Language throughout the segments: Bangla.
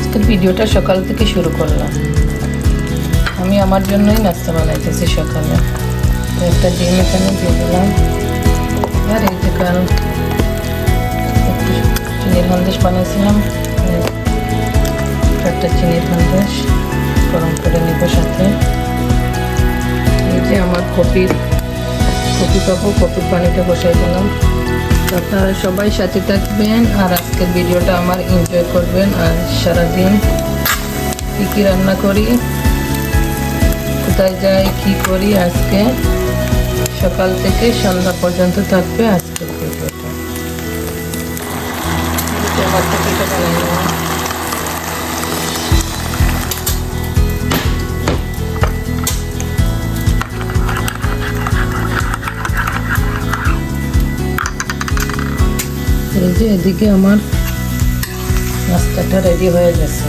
আজকের ভিডিওটা সকাল থেকে শুরু করলাম। আমি আমার জন্যই নাস্তা বানাইতেছি সকালে। একটা ডিম এখানে দিয়ে দিলাম, আর এই যে কারণ একটু চিনির সন্দেশ বানিয়েছিলাম, একটা চিনির সন্দেশ গরম করে নিব। সাথে এই যে আমার কপি পাবো, কপির পানিটা বসাই দিলাম। আপনারা সবাই সাথে থাকবেন আর আজকের ভিডিওটা আমার এনজয় করবেন। আর সারাদিন কী কী রান্না করি, কোথায় যাই, কি করি, আজকে সকাল থেকে সন্ধ্যা পর্যন্ত থাকবে আজকের ভিডিওটা। আমার কপিটা বানাই নেওয়া। এই যে এদিকে আমার নাস্তাটা রেডি হয়ে গেছে।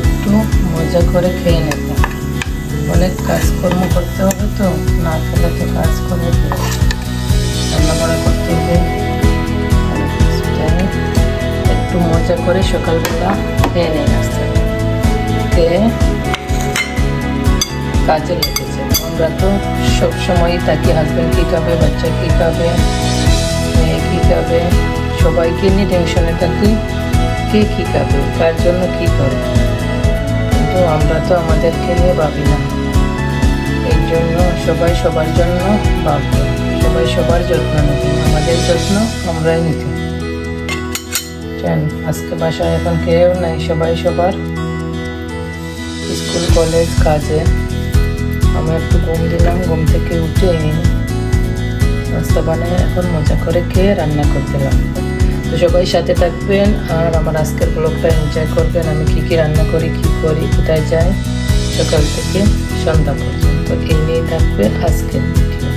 একটু মজা করে খেয়ে নেব। অনেক কাজকর্ম করতে হবে, তো না খেলে তো কাজ করবো, রান্নাবাড়া করতে হবে। একটু মজা করে সকালবেলা খেয়ে নেই নাস্তাটা, খেয়ে কাজে লেগেছে। আমরা তো সবসময়ই থাকি, হাজব্যান্ড কী খাবে, বাচ্চা কী খাবে, মেয়ে কী খাবে, সবাইকে নিয়ে টেনশনে থাকি, কে কী খাবে, কার জন্য কী করবে। কিন্তু আমরা তো আমাদেরকে নিয়ে ভাবি না। এই জন্য সবাই সবার জন্য ভাববে, সবাই সবার যত্ন নেবে। আমাদের যত্ন আমরাই নিতে চান। আজকে বাসায় এখন কেউ নাই, সবাই সবার স্কুল, কলেজ, কাজে। আমি একটু ঘুম দিলাম, ঘুম থেকে উঠে নাস্তা বানিয়ে এখন মজা করে খেয়ে রান্না করতে লাগবে। তো সবাই সাথে থাকবেন আর আমার আজকের ব্লগটা এনজয় করবেন। আমি কী কী রান্না করি, কী করি, কোথায় যাই, সকাল থেকে সন্ধ্যা পর্যন্ত এই নিয়েই থাকবে আজকের ভিডিও।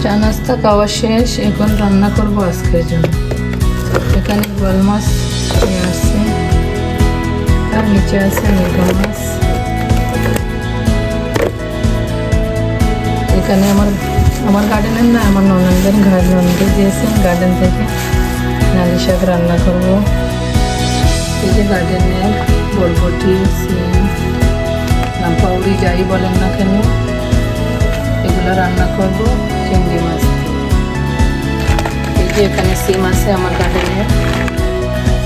চা নাস্তা খাওয়া শেষ, এখন রান্না করবো আজকের জন্য। এখানে গোয়াল মাছ নিয়ে আসছে, আর নিচে আছে মৃগা মাছ। এখানে আমার গার্ডেনের না, আমার ননদের ননদে দিয়েছেন গার্ডেন থেকে নালি শাক রান্না করবো। এই যে গার্ডেনের বরবটি, সিম, পাউরি যাই বলেন না কেন, এগুলো রান্না করবো চিংড়ি মাছ। এই যে এখানে সিম আছে আমার গার্ডেনের,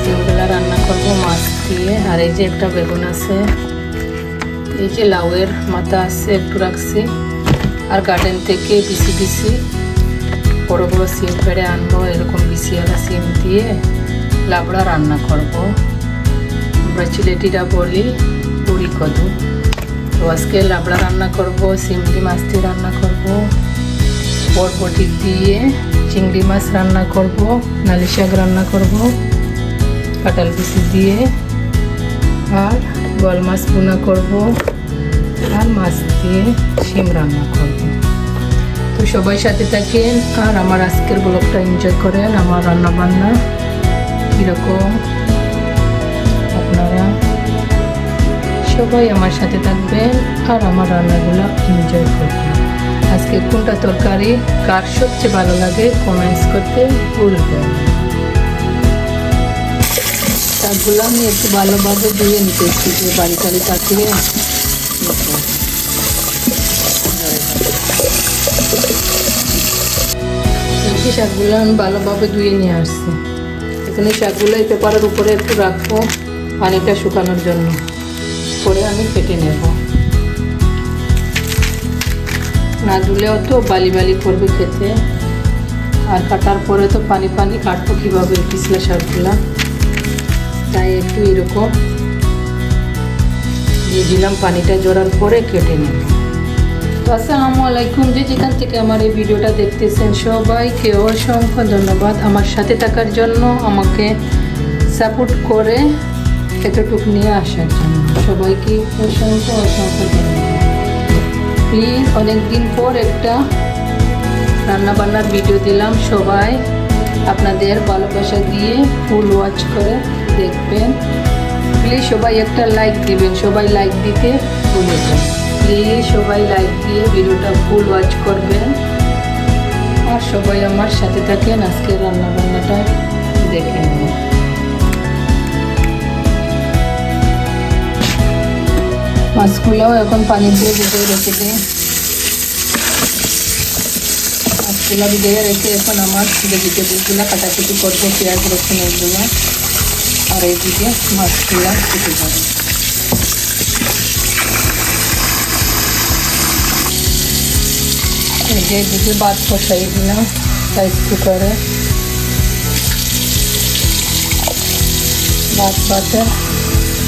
সিমগুলো রান্না করবো মাছ দিয়ে। আর এই যে একটা বেগুন আছে, এই যে লাউয়ের মাথা আছে একটু রাখছি। আর গার্ডেন থেকে বিসি বড় বড় সিম পেড়ে আনবো, এরকম বিসিওয়ালা সিম দিয়ে লাবড়া রান্না করব। আমরা চিলেটিরা বলি পুরি কদু। তো আজকে লাবড়া রান্না করব, সিমলি মাছ দিয়ে রান্না করব, বরবটি দিয়ে চিংড়ি মাছ রান্না করব, নালি শাক রান্না করব কাঁঠাল বিচি দিয়ে, আর গোয়াল মাছ ভুনা করব, আর মাছ দিয়ে শিম রান্না করব। তো সবাই সাথে থাকেন আর আমার আজকের ব্লগটা এনজয় করেন। আমার রান্না বান্না কীরকম, আপনারা সবাই আমার সাথে থাকবেন আর আমার রান্নাগুলো এনজয় করবেন। আজকে কোনটা তরকারি কার সবচেয়ে ভালো লাগে কমেন্টস করতে ভুলবেন। শাকগুলো আমি একটু ভালোভাবে ধুয়ে নিতেছি, যে বাড়ি টাড়ি থাকলে শাকগুলো আমি ভালোভাবে ধুয়ে নিয়ে আসছি। এখানে শাকগুলো এই পেপারের উপরে একটু রাখবো পানিটা শুকানোর জন্য, পরে আমি কেটে নেব। না ধুলেও তো বালি বালি করবে খেতে, আর কাটার পরে তো পানি পানি কাটবো কীভাবে পিছলে শাকগুলা, তাই একটু এরকম দিয়ে দিলাম, পানিটা জড়ার পরে কেটে নেব। তো আসসালামু আলাইকুম, যে যেখান থেকে আমার এই ভিডিওটা দেখতেছেন সবাইকে অসংখ্য ধন্যবাদ আমার সাথে থাকার জন্য, আমাকে সাপোর্ট করে এতটুকু নিয়ে আসার জন্য। সবাইকে অসংখ্য ধন্যবাদ। প্লিজ, অনেকদিন পর একটা রান্নাবান্নার ভিডিও দিলাম, সবাই আপনাদের ভালোবাসা দিয়ে ফুল ওয়াচ করে দেখবেন। প্লিজ সবাই একটা লাইক দিবেন, সবাই লাইক দিতে ভুলবেন। প্লিজ সবাই লাইক দিয়ে ভিডিওটা ফুল ওয়াচ করবেন আর সবাই আমার সাথে থাকেন, আজকে রান্না বান্নাটা দেখে নেবেন। মাছগুলোও এখন পানি দিয়ে ভিজিয়ে রেখে দিই। মাছগুলো ভিজিয়ে রেখে এখন আমার ভেজিটেবলগুলো কাটাকুটি করবো, পেঁয়াজ রসুন এগুলো, আর এইদিকে মাছগুলো কেটে যাবে। এইদিকে ভাত বসাই দিলাম রাইস কুকারে। ভাত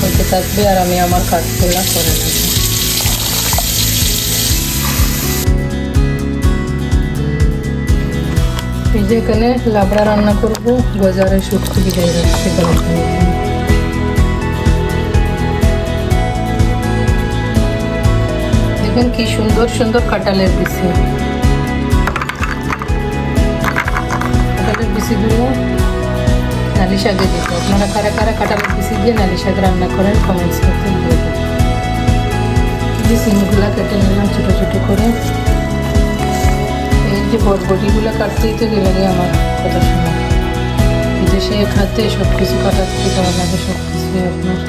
হতে থাকবে আর আমি আমার কাজগুলো করে নেব। এই যে এখানে লাবড়া রান্না করবো, বাজারে শুটকি ভিজাই রাখছি। দেখেন কি সুন্দর সুন্দর কাঁঠালের বিচি। কাঁঠালের বিচিগুলো নালি শাকে দিতে, আপনারা কারা কারা কাঁঠালের বিচি দিয়ে নালি শাক রান্না করেন কমেন্টস করতে বলবেন। যে সিমগুলো কেটে নিলাম ছোটো ছোটো করে। এই যে বরবটিগুলো কাটতেই তো গেলে আমার কত সময়, বিদেশে খাতে সব কিছু কাটাতে লাগে, সব কিছুই আপনার